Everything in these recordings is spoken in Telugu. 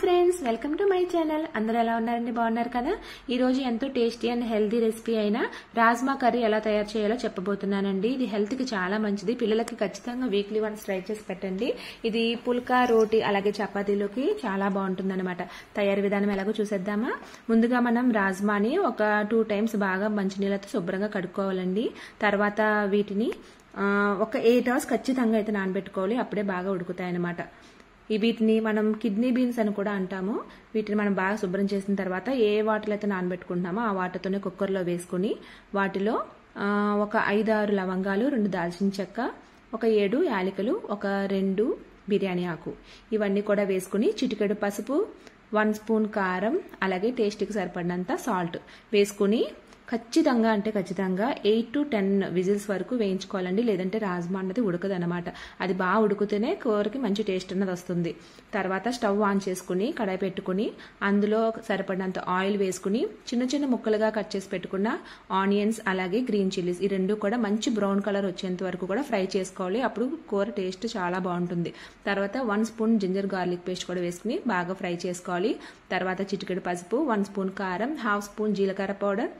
Friends, welcome to my channel. అందరూ ఎలా ఉన్నారండి? బాగున్నారు కదా? ఈ రోజు ఎంతో టేస్టీ అండ్ హెల్తీ రెసిపీ అయిన రాజ్మా కర్రీ ఎలా తయారు చేయాలో చెప్పబోతున్నానండి. ఇది హెల్త్ కి చాలా మంచిది. పిల్లలకి ఖచ్చితంగా వీక్లీ వన్స్ ట్రై చేసి పెట్టండి. ఇది పుల్కా, రోటీ అలాగే చపాతీలోకి చాలా బాగుంటుంది అనమాట. తయారీ విధానం ఎలాగో చూసేద్దామా? ముందుగా మనం రాజ్మాని ఒక 2 times బాగా మంచినీళ్ళతో శుభ్రంగా కడుక్కోవాలండి. తర్వాత వీటిని ఒక 8 hours ఖచ్చితంగా అయితే నానబెట్టుకోవాలి. అప్పుడే బాగా ఉడుకుతాయి అనమాట. వీటిని మనం కిడ్నీ బీన్స్ అని కూడా అంటాము. వీటిని మనం బాగా శుభ్రం చేసిన తర్వాత ఏ వాటర్లో అయితే నానబెట్టుకుంటున్నామో ఆ వాటర్తోనే కుక్కర్లో వేసుకుని వాటిలో ఒక 5-6 లవంగాలు, 2 దాల్చిన చెక్క, ఒక 7 యాలకులు, ఒక 2 బిర్యానీ ఆకు ఇవన్నీ కూడా వేసుకుని చిటికెడు పసుపు, 1 స్పూన్ కారం, అలాగే టేస్ట్కి సరిపడినంత సాల్ట్ వేసుకుని ఖచ్చితంగా 8 to 10 విజిల్స్ వరకు వేయించుకోవాలండి. లేదంటే రాజ్మా అన్నది ఉడకదు అనమాట. అది బాగా ఉడికితేనే కూరకి మంచి టేస్ట్ అన్నది వస్తుంది. తర్వాత స్టవ్ ఆన్ చేసుకుని కడాయి పెట్టుకుని అందులో సరిపడినంత ఆయిల్ వేసుకుని చిన్న చిన్న ముక్కలుగా కట్ చేసి పెట్టుకున్న ఆనియన్స్ అలాగే గ్రీన్ చిల్లీస్ ఈ రెండు కూడా మంచి బ్రౌన్ కలర్ వచ్చేంత వరకు కూడా ఫ్రై చేసుకోవాలి. అప్పుడు కూర టేస్ట్ చాలా బాగుంటుంది. తర్వాత 1 స్పూన్ జింజర్ గార్లిక్ పేస్ట్ కూడా వేసుకుని బాగా ఫ్రై చేసుకోవాలి. తర్వాత చిటికెడు పసుపు, 1 స్పూన్ కారం, 1/2 స్పూన్ జీలకర్ర పౌడర్,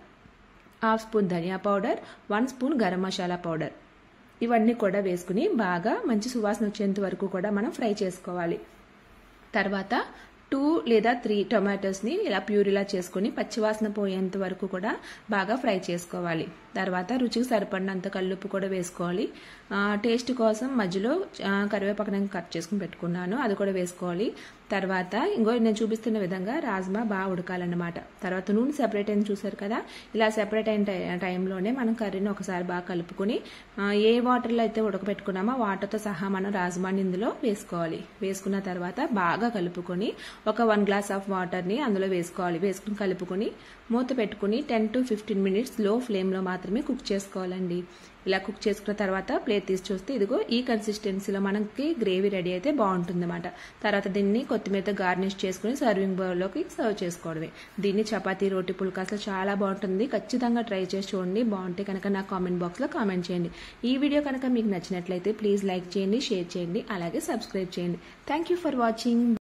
1/2 స్పూన్ ధనియా powder, 1 spoon garam masala powder ఇవన్నీ కూడా వేసుకుని బాగా మంచి సువాసన వచ్చేంత వరకు కూడా మనం ఫ్రై చేసుకోవాలి. తర్వాత 2 లేదా 3 టొమాటోస్ని ఇలా ప్యూరీలా చేసుకుని పచ్చివాసన పోయేంత వరకు కూడా బాగా ఫ్రై చేసుకోవాలి. తర్వాత రుచికి సరిపడినంత కల్లుప్పు కూడా వేసుకోవాలి. టేస్ట్ కోసం మధ్యలో కరివేపాకు నేను కట్ చేసుకుని పెట్టుకున్నాను, అది కూడా వేసుకోవాలి. తర్వాత నేను చూపిస్తున్న విధంగా రాజ్మా బాగా ఉడకాలన్నమాట. తర్వాత నూనె సెపరేట్ అయిన చూసారు కదా, ఇలా సెపరేట్ అయిన టైంలోనే మనం కర్రీని ఒకసారి బాగా కలుపుకొని ఏ వాటర్లో అయితే ఉడకబెట్టుకున్నామో వాటర్తో సహా మనం రాజ్మాని ఇందులో వేసుకోవాలి. వేసుకున్న తర్వాత బాగా కలుపుకొని ఒక 1 glass ఆఫ్ వాటర్ని అందులో వేసుకోవాలి. వేసుకుని కలుపుకొని మూత పెట్టుకుని 10 to 15 minutes లో ఫ్లేమ్లో మాత్రమే కుక్ చేసుకోవాలండి. ఇలా కుక్ చేసుకున్న తర్వాత ప్లేట్ తీసి చూస్తే ఇదిగో ఈ కన్సిస్టెన్సీలో మనకి గ్రేవీ రెడీ అయితే బాగుంటుంది అన్నమాట. తర్వాత దీన్ని కొత్తిమీరతో గార్నిష్ చేసుకుని సర్వింగ్ బౌల్లోకి సర్వ్ చేసుకోవడమే. దీన్ని చపాతీ, రోటీ, పుల్కాస్లో చాలా బాగుంటుంది. ఖచ్చితంగా ట్రై చేసి చూడండి. బాగుంటే కనుక నా కామెంట్ బాక్స్లో కామెంట్ చేయండి. ఈ వీడియో కనుక మీకు నచ్చినట్లయితే ప్లీజ్ లైక్ చేయండి, షేర్ చేయండి, అలాగే సబ్స్క్రైబ్ చేయండి. Thank you for watching.